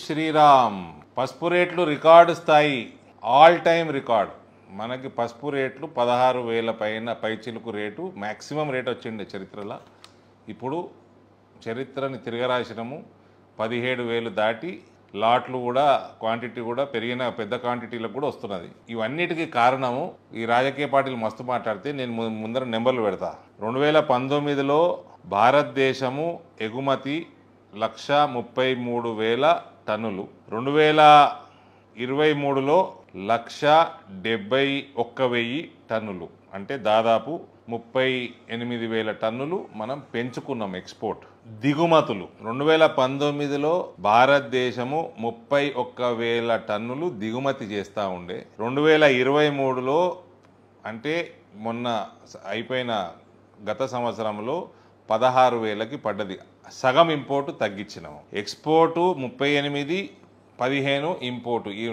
శ్రీరామ్. పసుపు రేట్లు రికార్డు స్థాయి, ఆల్ టైమ్ రికార్డ్. మనకి పసుపు రేట్లు 16,000 పైన పైచిలుకు రేటు, మ్యాక్సిమం రేట్ వచ్చిండే చరిత్రలో. ఇప్పుడు చరిత్రని తిరగరాసినము, 17,000 దాటి లాట్లు కూడా క్వాంటిటీ కూడా పెరిగిన పెద్ద క్వాంటిటీలకు కూడా వస్తున్నది. ఇవన్నిటికీ కారణము ఈ రాజకీయ పార్టీలు మస్తు మాట్లాడితే నేను ముందర నెంబర్లు పెడతా. 2019లో భారతదేశము ఎగుమతి 133,000 టన్నులు, 2023లో 171,000 టన్నులు, అంటే దాదాపు 38,000 టన్నులు మనం పెంచుకున్నాం ఎక్స్పోర్ట్. దిగుమతులు 2019లో భారతదేశము 31,000 టన్నులు దిగుమతి చేస్తూ ఉండే, 2023లో అంటే మొన్న అయిపోయిన గత సంవత్సరంలో 16,000కి పడ్డది. సగం ఇంపోర్టు తగ్గించినాము. ఎక్స్పోర్టు 38, 15 ఇంపోర్టు, ఈ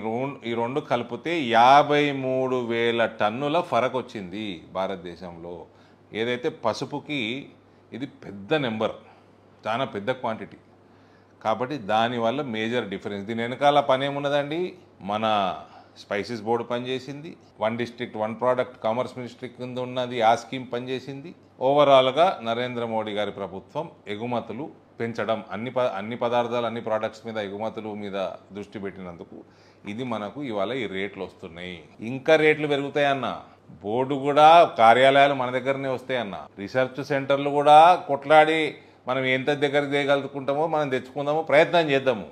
రెండు కలిపితే 53,000 టన్నుల ఫరక్ వచ్చింది భారతదేశంలో. ఏదైతే పసుపుకి ఇది పెద్ద నెంబర్, చాలా పెద్ద క్వాంటిటీ కాబట్టి దానివల్ల మేజర్ డిఫరెన్స్. దీని వెనకాల పని ఏమున్నదండి, మన స్పైసెస్ బోర్డు పనిచేసింది, 1 డిస్ట్రిక్ట్ 1 ప్రోడక్ట్ కామర్స్ మినిస్ట్రీ కింద ఉన్నది, ఆ స్కీమ్ పనిచేసింది. ఓవరాల్గా నరేంద్ర మోడీ గారి ప్రభుత్వం ఎగుమతులు పెంచడం, అన్ని పదార్థాలు అన్ని ప్రోడక్ట్స్ మీద ఎగుమతులు మీద దృష్టి పెట్టినందుకు ఇది మనకు ఇవాళ ఈ రేట్లు వస్తున్నాయి. ఇంకా రేట్లు పెరుగుతాయన్న, బోర్డు కూడా కార్యాలయాలు మన దగ్గరనే వస్తాయన్న, రీసెర్చ్ సెంటర్లు కూడా కొట్లాడి మనం ఎంత దగ్గరికి తేగలుగుకుంటామో మనం తెచ్చుకుందామో ప్రయత్నం చేద్దాము.